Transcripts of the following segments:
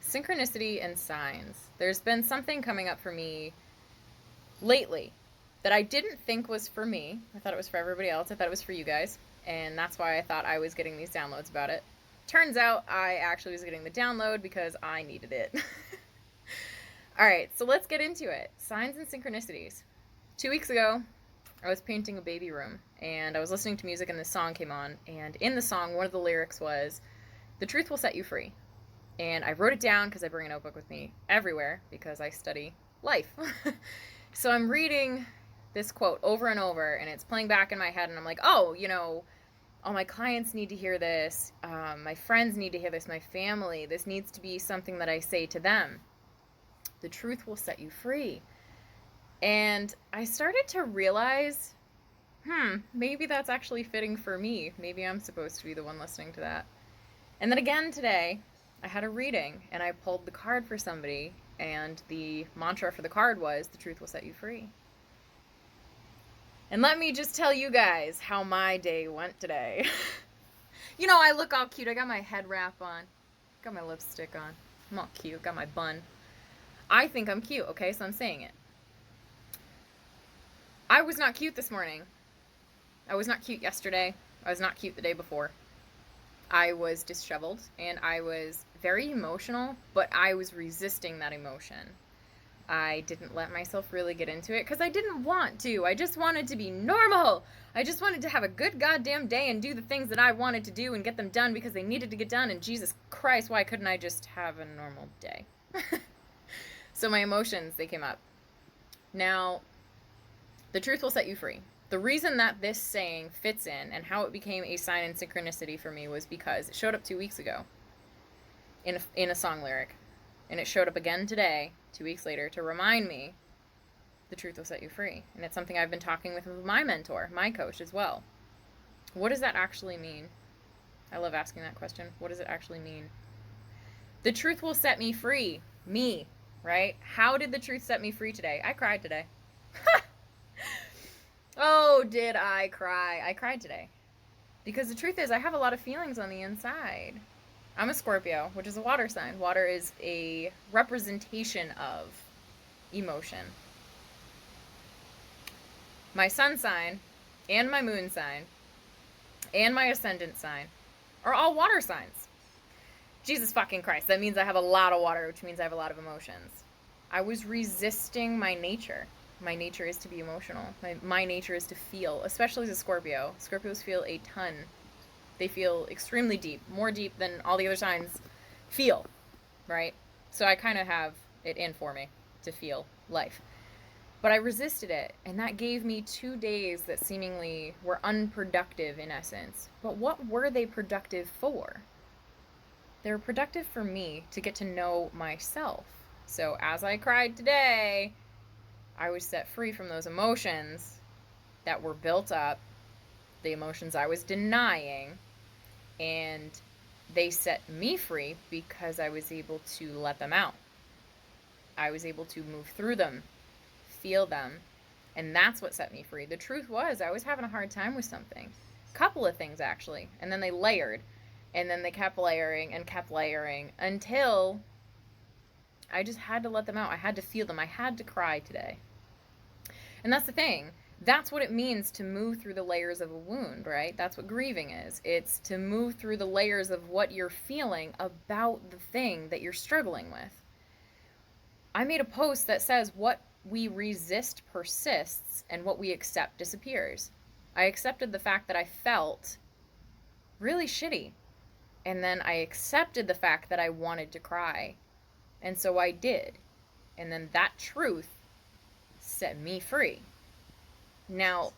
Synchronicity and signs. There's been something coming up for me lately that I didn't think was for me. I thought it was for everybody else. I thought it was for you guys. And that's why I thought I was getting these downloads about it. Turns out I actually was getting the download because I needed it. All right, so let's get into it. Signs and synchronicities. 2 weeks ago, I was painting a baby room and I was listening to music and this song came on. And in the song, one of the lyrics was, "The truth will set you free." And I wrote it down because I bring a notebook with me everywhere because I study life. So I'm reading this quote over and over and it's playing back in my head and I'm like, oh, all my clients need to hear this. My friends need to hear this. My family. This needs to be something that I say to them. The truth will set you free. And I started to realize, maybe that's actually fitting for me. Maybe I'm supposed to be the one listening to that. And then again today, I had a reading and I pulled the card for somebody and the mantra for the card was, the truth will set you free. And let me just tell you guys how my day went today. I look all cute. I got my head wrap on, got my lipstick on. I'm all cute, got my bun. I think I'm cute, okay? So I'm saying it. I was not cute this morning. I was not cute yesterday. I was not cute the day before. I was disheveled and I was very emotional, but I was resisting that emotion. I didn't let myself really get into it because I didn't want to. I just wanted to be normal. I just wanted to have a good goddamn day and do the things that I wanted to do and get them done because they needed to get done. And Jesus Christ, why couldn't I just have a normal day? So my emotions, they came up. Now, the truth will set you free. The reason that this saying fits in and how it became a sign and synchronicity for me was because it showed up 2 weeks ago in a song lyric. And it showed up again today, 2 weeks later, to remind me the truth will set you free. And it's something I've been talking with my mentor, my coach as well. What does that actually mean? I love asking that question. What does it actually mean? The truth will set me free. Me, right? How did the truth set me free today? I cried today. Oh, did I cry? I cried today. Because the truth is, I have a lot of feelings on the inside. I'm a Scorpio, which is a water sign. Water is a representation of emotion. My sun sign and my moon sign and my ascendant sign are all water signs. Jesus fucking Christ. That means I have a lot of water, which means I have a lot of emotions. I was resisting my nature. My nature is to be emotional. My nature is to feel, especially as a Scorpio. Scorpios feel a ton. They feel extremely deep, more deep than all the other signs feel, right? So I kind of have it in for me to feel life. But I resisted it, and that gave me 2 days that seemingly were unproductive in essence. But what were they productive for? They were productive for me to get to know myself. So as I cried today, I was set free from those emotions that were built up, the emotions I was denying, and they set me free because I was able to let them out. I was able to move through them, feel them, and that's what set me free. The truth was, I was having a hard time with something. A couple of things, actually, and then they layered, and then they kept layering until I just had to let them out. I had to feel them. I had to cry today. And that's the thing. That's what it means to move through the layers of a wound, right? That's what grieving is. It's to move through the layers of what you're feeling about the thing that you're struggling with. I made a post that says what we resist persists and what we accept disappears. I accepted the fact that I felt really shitty. And then I accepted the fact that I wanted to cry. And so I did. And then that truth set me free. Now,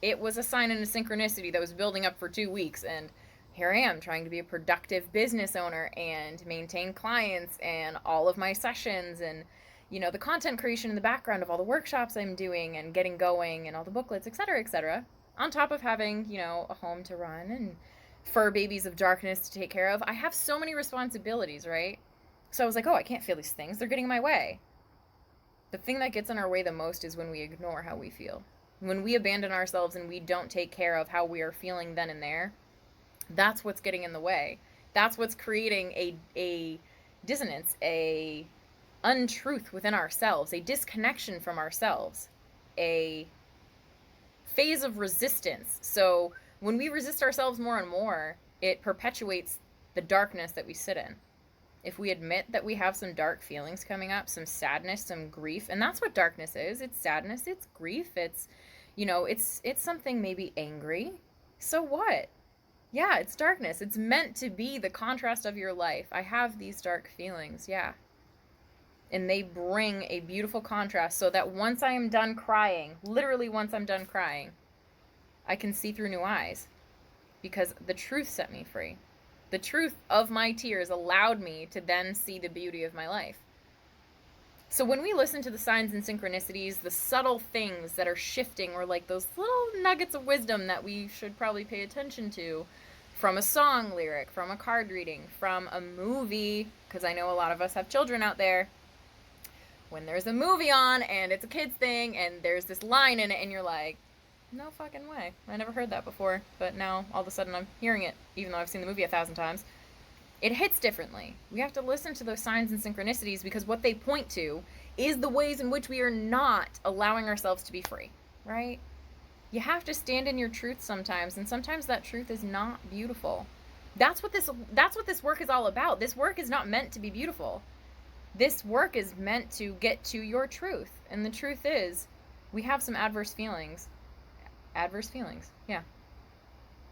it was a sign and a synchronicity that was building up for 2 weeks, and here I am trying to be a productive business owner and maintain clients and all of my sessions and, the content creation in the background of all the workshops I'm doing and getting going and all the booklets, etc., on top of having, a home to run and fur babies of darkness to take care of. I have so many responsibilities, right? So I was like, oh, I can't feel these things. They're getting in my way. The thing that gets in our way the most is when we ignore how we feel. When we abandon ourselves and we don't take care of how we are feeling then and there, that's what's getting in the way. That's what's creating a dissonance, a untruth within ourselves, a disconnection from ourselves, a phase of resistance. So when we resist ourselves more and more, it perpetuates the darkness that we sit in. If we admit that we have some dark feelings coming up, some sadness, some grief, and that's what darkness is. It's sadness, it's grief, it's, it's something maybe angry. So what? Yeah, it's darkness. It's meant to be the contrast of your life. I have these dark feelings, yeah. And they bring a beautiful contrast so that once I am done crying, literally once I'm done crying, I can see through new eyes because the truth set me free. The truth of my tears allowed me to then see the beauty of my life. So when we listen to the signs and synchronicities, the subtle things that are shifting, or like those little nuggets of wisdom that we should probably pay attention to, from a song lyric, from a card reading, from a movie, because I know a lot of us have children out there. When there's a movie on and it's a kid's thing and there's this line in it and you're like, no fucking way. I never heard that before, but now all of a sudden I'm hearing it, even though I've seen the movie 1,000 times. It hits differently. We have to listen to those signs and synchronicities because what they point to is the ways in which we are not allowing ourselves to be free, right? You have to stand in your truth sometimes, and sometimes that truth is not beautiful. That's what this work is all about. This work is not meant to be beautiful. This work is meant to get to your truth, and the truth is we have some adverse feelings, yeah,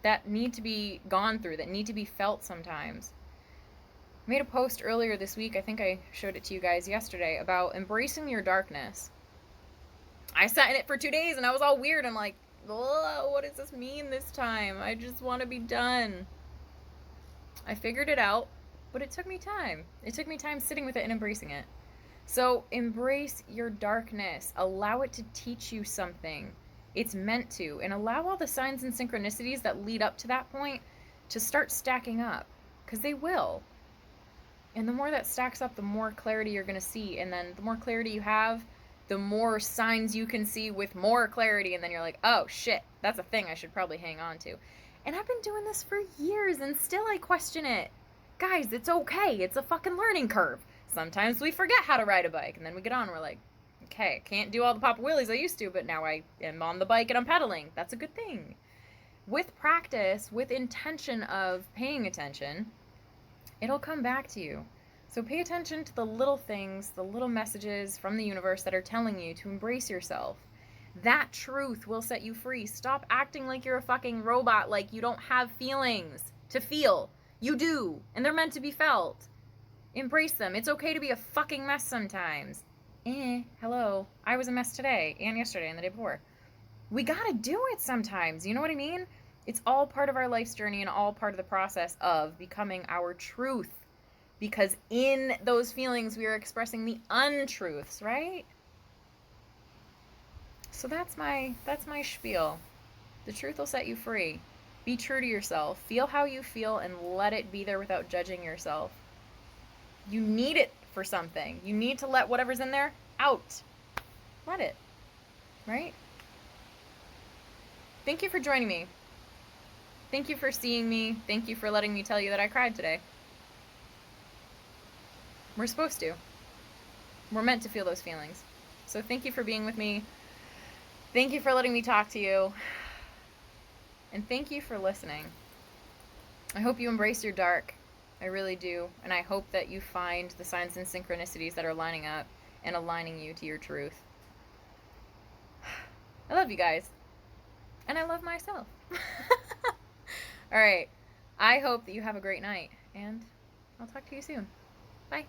that need to be gone through, that need to be felt sometimes. I made a post earlier this week, I think I showed it to you guys yesterday, about embracing your darkness. I sat in it for 2 days and I was all weird. I'm like, what does this mean this time? I just want to be done. I figured it out, but it took me time. It took me time sitting with it and embracing it. So embrace your darkness. Allow it to teach you something. It's meant to. And allow all the signs and synchronicities that lead up to that point to start stacking up, because they will. And the more that stacks up, the more clarity you're going to see. And then the more clarity you have, the more signs you can see with more clarity. And then you're like, oh shit, that's a thing I should probably hang on to. And I've been doing this for years and still I question it. Guys, it's okay. It's a fucking learning curve. Sometimes we forget how to ride a bike and then we get on and we're like, okay, I can't do all the pop wheelies I used to, but now I am on the bike and I'm pedaling. That's a good thing. With practice, with intention of paying attention, it'll come back to you. So pay attention to the little things, the little messages from the universe that are telling you to embrace yourself. That truth will set you free. Stop acting like you're a fucking robot, like you don't have feelings to feel. You do, and they're meant to be felt. Embrace them. It's okay to be a fucking mess sometimes. Hello. I was a mess today, and yesterday, and the day before. We gotta do it sometimes, you know what I mean? It's all part of our life's journey and all part of the process of becoming our truth. Because in those feelings, we are expressing the untruths, right? So that's my spiel. The truth will set you free. Be true to yourself. Feel how you feel and let it be there without judging yourself. You need it for something. You need to let whatever's in there out. Let it. Right? Thank you for joining me. Thank you for seeing me. Thank you for letting me tell you that I cried today. We're supposed to. We're meant to feel those feelings. So thank you for being with me. Thank you for letting me talk to you. And thank you for listening. I hope you embrace your dark. I really do. And I hope that you find the signs and synchronicities that are lining up and aligning you to your truth. I love you guys. And I love myself. All right. I hope that you have a great night. And I'll talk to you soon. Bye.